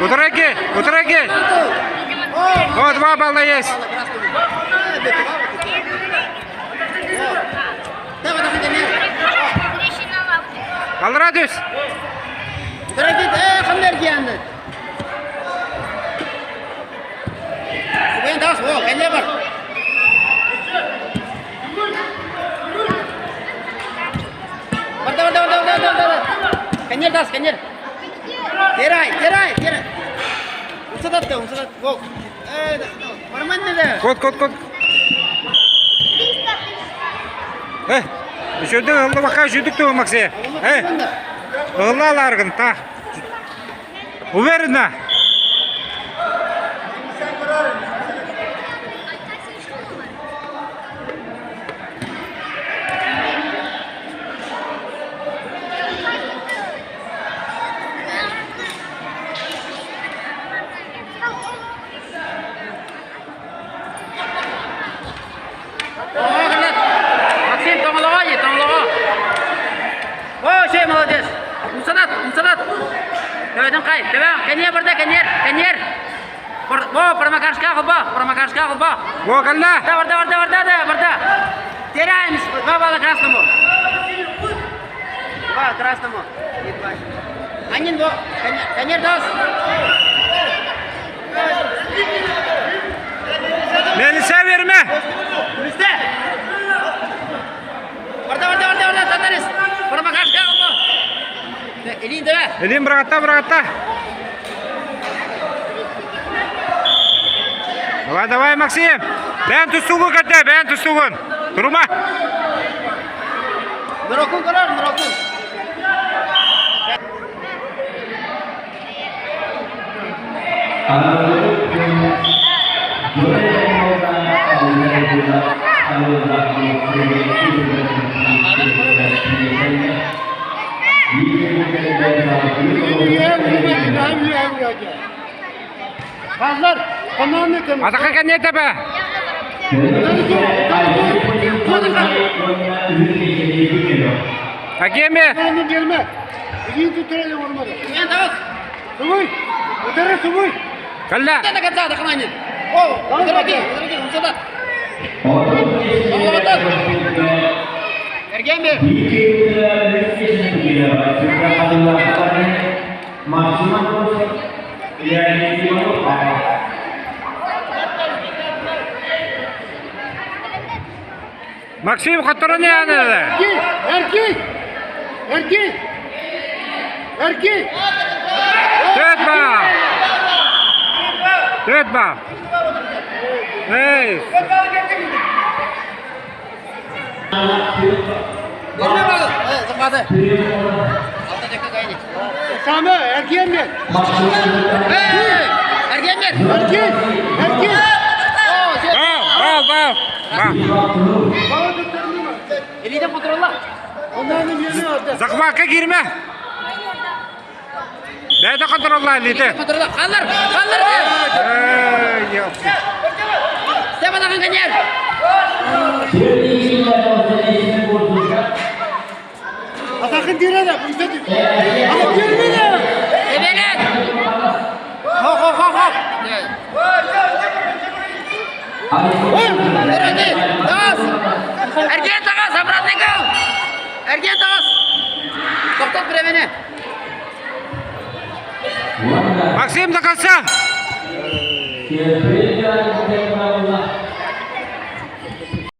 Утраки. О, 2 балла есть. Алрадус. Kenyer. Teray. Usadat. Go. Parman ne de? Kod. Düşürdün, hıllı baka jüdük de olmak size. Hıllı alargın, ta. Uverin. Молодец. Умсадат. Давай, кай. Давай, Kenyer. Во, промакашка гылба. Во, калла. Барда. Теряемся. 2 балла красному. 2 красному. Анин, во. Kenyer дос. Melisa verme. Üstte. Barda. Tatarız. Pромакашка гылба. Elin de ver. Elin bırakta. Давай, Максим. Ben tustuğun katta. Durma. Nurokun. Fazlar. Ataka Kenyer tepe. Hakem mi? Gelme. İyi tutturalım olmadı. Sen dağıt. Subuy. Ötere subuy. Kalla. Sen de kaçsana kanayın. Ötere Umsadat. Ergen mi? Максим Хатторон yani. Erkek. Dötme. Hey. Görme bak. Zıpladı. Altta tekrar kayın. Sami erkeğim gel. Ergen mi? Erkek. Al. Bana tutturma. Eliyle kontrolla. Onların yerini aldı. Zakmaka girme. Ben de kontrolla elite. Kontrolla. Kaldır. Yok. Sen bana kanka gel. Atakın dire de. Ama girme de. Evet. Ho. Hadi. Tas. Ergen takas. Sabratlıkım. Ergen takas. Toplat bire. Максим до конца!